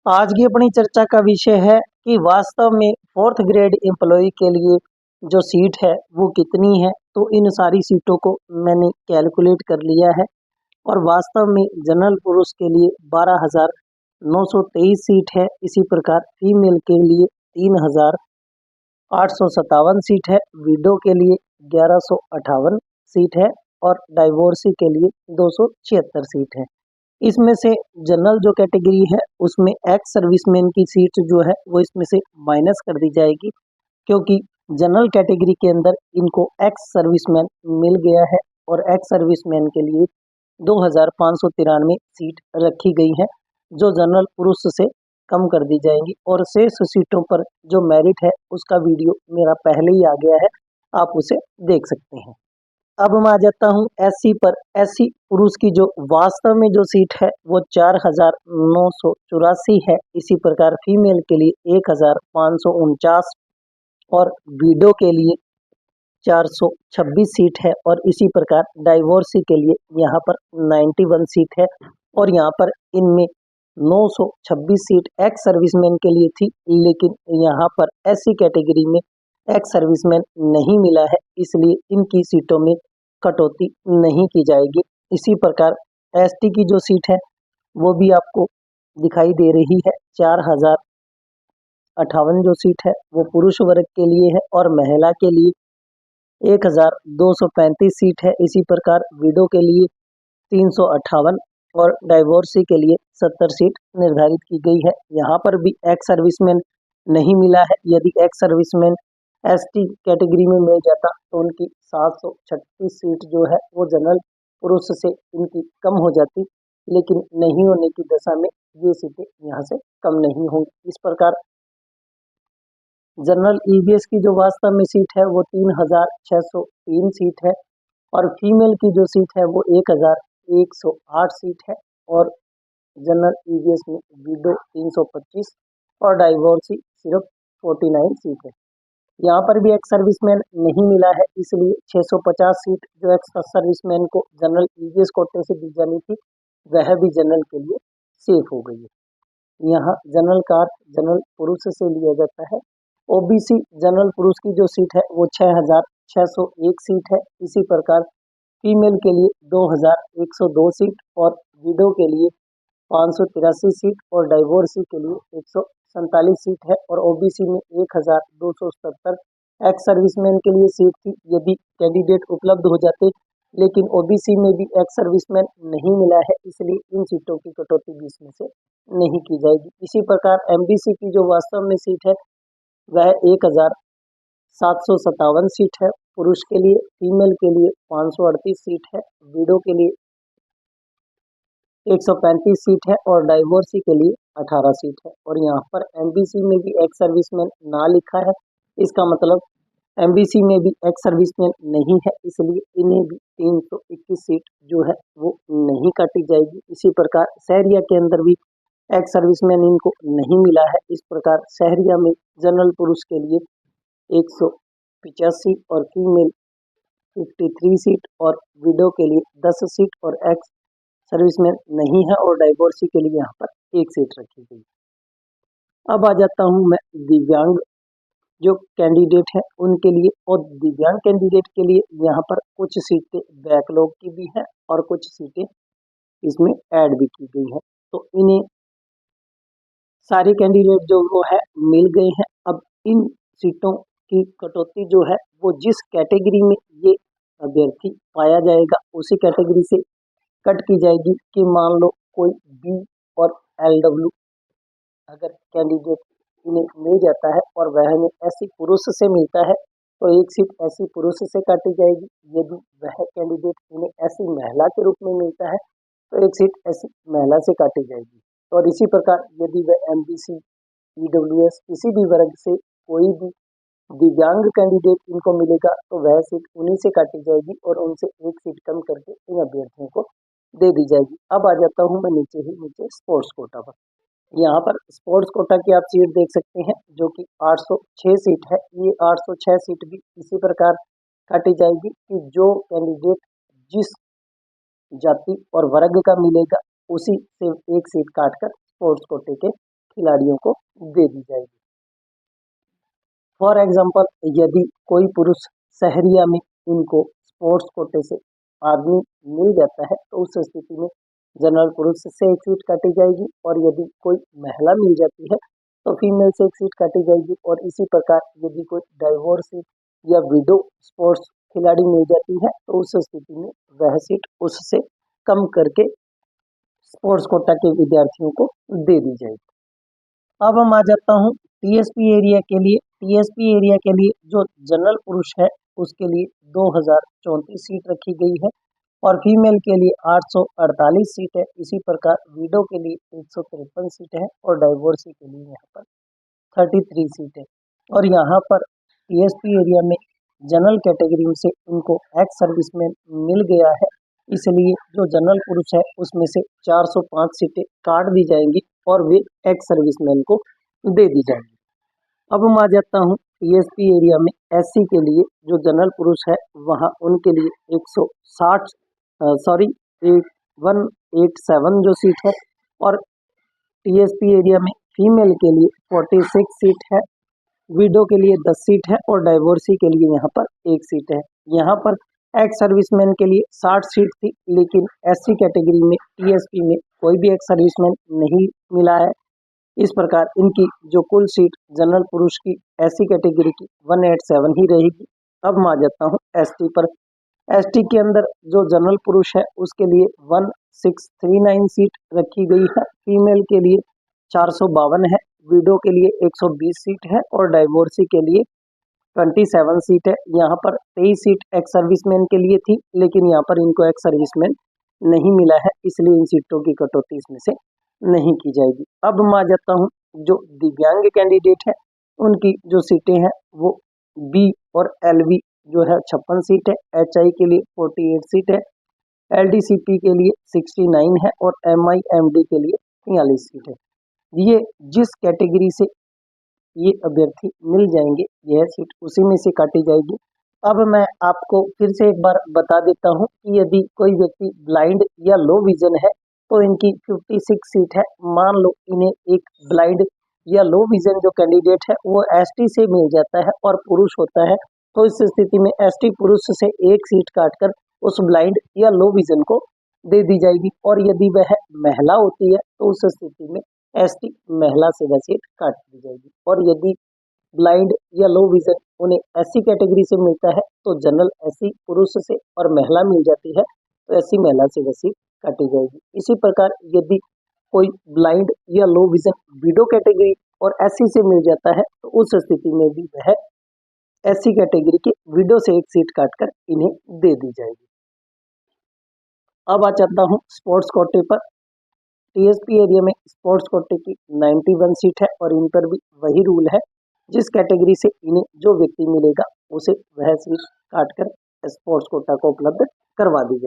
आज की अपनी चर्चा का विषय है कि वास्तव में फोर्थ ग्रेड एम्प्लॉय के लिए जो सीट है वो कितनी है। तो इन सारी सीटों को मैंने कैलकुलेट कर लिया है और वास्तव में जनरल पुरुष के लिए 12,923 सीट है। इसी प्रकार फीमेल के लिए 3,857 सीट है, विडो के लिए 1158 सीट है और डाइवोर्सी के लिए 276 सीट है। इसमें से जनरल जो कैटेगरी है उसमें एक्स सर्विसमैन की सीट जो है वो इसमें से माइनस कर दी जाएगी, क्योंकि जनरल कैटेगरी के अंदर इनको एक्स सर्विसमैन मिल गया है और एक्स सर्विसमैन के लिए 2,593 सीट रखी गई है, जो जनरल पुरुष से कम कर दी जाएंगी। और शेष सीटों पर जो मेरिट है उसका वीडियो मेरा पहले ही आ गया है, आप उसे देख सकते हैं। अब मैं आ जाता हूँ एससी पर। एससी पुरुष की जो वास्तव में जो सीट है वो 4,984 है। इसी प्रकार फीमेल के लिए 1,549 और विडो के लिए 426 सीट है और इसी प्रकार डाइवोर्सी के लिए यहाँ पर 91 सीट है। और यहाँ पर इनमें 926 सीट एक्स सर्विसमैन के लिए थी, लेकिन यहाँ पर एससी कैटेगरी में एक्स सर्विसमैन नहीं मिला है, इसलिए इनकी सीटों में कटौती नहीं की जाएगी। इसी प्रकार एसटी की जो सीट है वो भी आपको दिखाई दे रही है। 4,058 जो सीट है वो पुरुष वर्ग के लिए है और महिला के लिए 1,235 सीट है। इसी प्रकार विडो के लिए 358 और डाइवोर्सी के लिए 70 सीट निर्धारित की गई है। यहाँ पर भी एक्स सर्विसमैन नहीं मिला है। यदि एक्स सर्विसमैन एसटी कैटेगरी में मिल जाता तो उनकी 736 सीट जो है वो जनरल पुरुष से इनकी कम हो जाती, लेकिन नहीं होने की दशा में ये सीटें यहाँ से कम नहीं होंगी। इस प्रकार जनरल ईबीएस की जो वास्तव में सीट है वो 3,603 सीट है और फीमेल की जो सीट है वो 1,108 सीट है और जनरल ईबीएस में विडो 325 और डाइवोर्सी सिर्फ 49 सीट है। यहाँ पर भी एक्स सर्विसमैन नहीं मिला है, इसलिए 650 सीट जो एक्स सर्विसमैन को जनरल ईबीएस कोटे से दी जानी थी वह भी जनरल के लिए सेफ हो गई है। यहाँ जनरल कार्ड जनरल पुरुष से लिया जाता है। ओबीसी जनरल पुरुष की जो सीट है वो 6,601 सीट है। इसी प्रकार फीमेल के लिए 2,102 सीट और विडो के लिए 583 सीट और डाइवोर्सी के लिए 147 सीट है और ओबीसी में 1,277 एक्स सर्विसमैन के लिए सीट थी यदि कैंडिडेट उपलब्ध हो जाते, लेकिन ओबीसी में भी एक्स सर्विसमैन नहीं मिला है, इसलिए इन सीटों की कटौती भी इसमें से नहीं की जाएगी। इसी प्रकार एमबीसी की जो वास्तव में सीट है वह 1,757 सीट है पुरुष के लिए, फीमेल के लिए 538 सीट है, विडो के लिए 135 सीट है और डाइवोर्सी के लिए 18 सीट है। और यहाँ पर एमबीसी में भी एक्स सर्विसमैन ना लिखा है, इसका मतलब एमबीसी में भी एक्स सर्विसमैन नहीं है, इसलिए इन्हें भी 321 सीट जो है वो नहीं काटी जाएगी। इसी प्रकार शहरिया के अंदर भी एक्स सर्विसमैन इनको नहीं मिला है। इस प्रकार शहरिया में जनरल पुरुष के लिए 185 और फीमेल 53 सीट और विडो के लिए 10 सीट और एक्स सर्विसमैन नहीं है और डाइवोर्सी के लिए यहाँ पर 1 सीट रखी गई। अब आ जाता हूँ मैं दिव्यांग जो कैंडिडेट है उनके लिए। और दिव्यांग कैंडिडेट के लिए यहाँ पर कुछ सीटें बैकलॉग की भी है और कुछ सीटें इसमें ऐड भी की गई है, तो इन्हें सारे कैंडिडेट जो वो है मिल गए हैं। अब इन सीटों की कटौती जो है वो जिस कैटेगरी में ये अभ्यर्थी पाया जाएगा उसी कैटेगरी से कट की जाएगी। कि मान लो कोई बी और एलडब्ल्यू अगर कैंडिडेट इन्हें मिल जाता है और वह में एससी पुरुष से मिलता है तो एक सीट एससी पुरुष से काटी जाएगी। यदि वह कैंडिडेट इन्हें एससी महिला के रूप में मिलता है तो एक सीट एससी महिला से काटी जाएगी। और इसी प्रकार यदि वह एमबीसी ईडब्ल्यूएस किसी भी वर्ग से कोई भी दिव्यांग कैंडिडेट इनको मिलेगा तो वह सीट उन्हीं से काटी जाएगी और उनसे एक सीट कम करके इन अभ्यर्थियों को दे दी जाएगी। अब आ जाता हूँ मैं नीचे स्पोर्ट्स कोटा पर। यहाँ पर स्पोर्ट्स कोटा की आप सीट देख सकते हैं जो कि 806 सीट है। ये 806 सीट भी इसी प्रकार काटी जाएगी कि जो कैंडिडेट जिस जाति और वर्ग का मिलेगा उसी से एक सीट काटकर स्पोर्ट्स कोटे के खिलाड़ियों को दे दी जाएगी। फॉर एग्जाम्पल, यदि कोई पुरुष शहरिया में इनको स्पोर्ट्स कोटे से आदमी मिल जाता है तो उस स्थिति में जनरल पुरुष से एक सीट काटी जाएगी, और यदि कोई महिला मिल जाती है तो फीमेल से एक सीट काटी जाएगी। और इसी प्रकार यदि कोई डाइवोर्सी या विडो स्पोर्ट्स खिलाड़ी मिल जाती है तो उस स्थिति में वह सीट उससे कम करके स्पोर्ट्स कोटा के विद्यार्थियों को दे दी जाएगी। अब हम आ जाता हूँ टीएसपी एरिया के लिए। टीएसपी एरिया के लिए जो जनरल पुरुष है उसके लिए 2034 सीट रखी गई है, और फीमेल के लिए 848 सीट है। इसी प्रकार विडो के लिए 153 सीट है, और डाइवोर्सी के लिए यहाँ पर 33 सीट है। और यहाँ पर टीएसपी एरिया में जनरल कैटेगरी से उनको एक्स सर्विसमैन मिल गया है, इसलिए जो जनरल पुरुष है उसमें से 405 सीटें काट दी जाएंगी और वे एक्स सर्विसमैन को दे दी जाएंगी। अब मैं आ जाता हूँ टीएसपी एरिया में एससी के लिए जो जनरल पुरुष है वहाँ उनके लिए 187 जो सीट है, और टीएसपी एरिया में फीमेल के लिए 46 सीट है, विडो के लिए 10 सीट है, और डाइवोर्सी के लिए यहाँ पर 1 सीट है। यहाँ पर एक्स सर्विसमैन के लिए 60 सीट थी, लेकिन एससी कैटेगरी में टीएसपी में कोई भी एक्स सर्विसमैन नहीं मिला है। इस प्रकार इनकी जो कुल सीट जनरल पुरुष की एससी कैटेगरी की 187 ही रहेगी। अब मैं आ जाता हूँ एसटी पर। एसटी के अंदर जो जनरल पुरुष है उसके लिए 1639 सीट रखी गई है, फीमेल के लिए 452 है, विडो के लिए 120 सीट है, और डाइवोर्सी के लिए 27 सीट है। यहाँ पर 23 सीट एक्स सर्विसमैन के लिए थी, लेकिन यहाँ पर इनको एक्स सर्विसमैन नहीं मिला है, इसलिए इन सीटों की कटौती इसमें से नहीं की जाएगी। अब मैं आ जाता हूँ जो दिव्यांग कैंडिडेट है उनकी जो सीटें हैं वो बी और एलवी जो है 56 सीट है, एचआई के लिए 48 सीट है, एलडीसीपी के लिए 69 है, और एमआईएमडी के लिए 43 सीट है। ये जिस कैटेगरी से ये अभ्यर्थी मिल जाएंगे यह सीट उसी में से काटी जाएगी। अब मैं आपको फिर से एक बार बता देता हूँ कि यदि कोई व्यक्ति ब्लाइंड या लो विजन है तो इनकी 56 सीट है। मान लो इन्हें एक ब्लाइंड या लो विजन जो कैंडिडेट है वो एसटी से मिल जाता है और पुरुष होता है, तो इस स्थिति में एसटी पुरुष से एक सीट काटकर उस ब्लाइंड या लो विजन को दे दी जाएगी। और यदि वह महिला होती है तो उस स्थिति में एसटी महिला से वह सीट काट दी जाएगी। और यदि ब्लाइंड या लो विजन उन्हें एससी कैटेगरी से मिलता है तो जनरल एससी पुरुष से और महिला मिल जाती है तो एससी महिला से वह सीट काटी जाएगी। इसी प्रकार यदि कोई ब्लाइंड या लो विजन विडो कैटेगरी और एससी से मिल जाता है तो उस स्थिति में भी वह एससी कैटेगरी के विडो से एक सीट काटकर इन्हें दे दी जाएगी। अब आ जाता हूँ स्पोर्ट्स कोटे पर। टीएसपी एरिया में स्पोर्ट्स कोटे की 91 सीट है, और इन पर भी वही रूल है, जिस कैटेगरी से इन्हें जो व्यक्ति मिलेगा उसे वह सीट काटकर स्पोर्ट्स कोटा को उपलब्ध करवा दी जाएगी।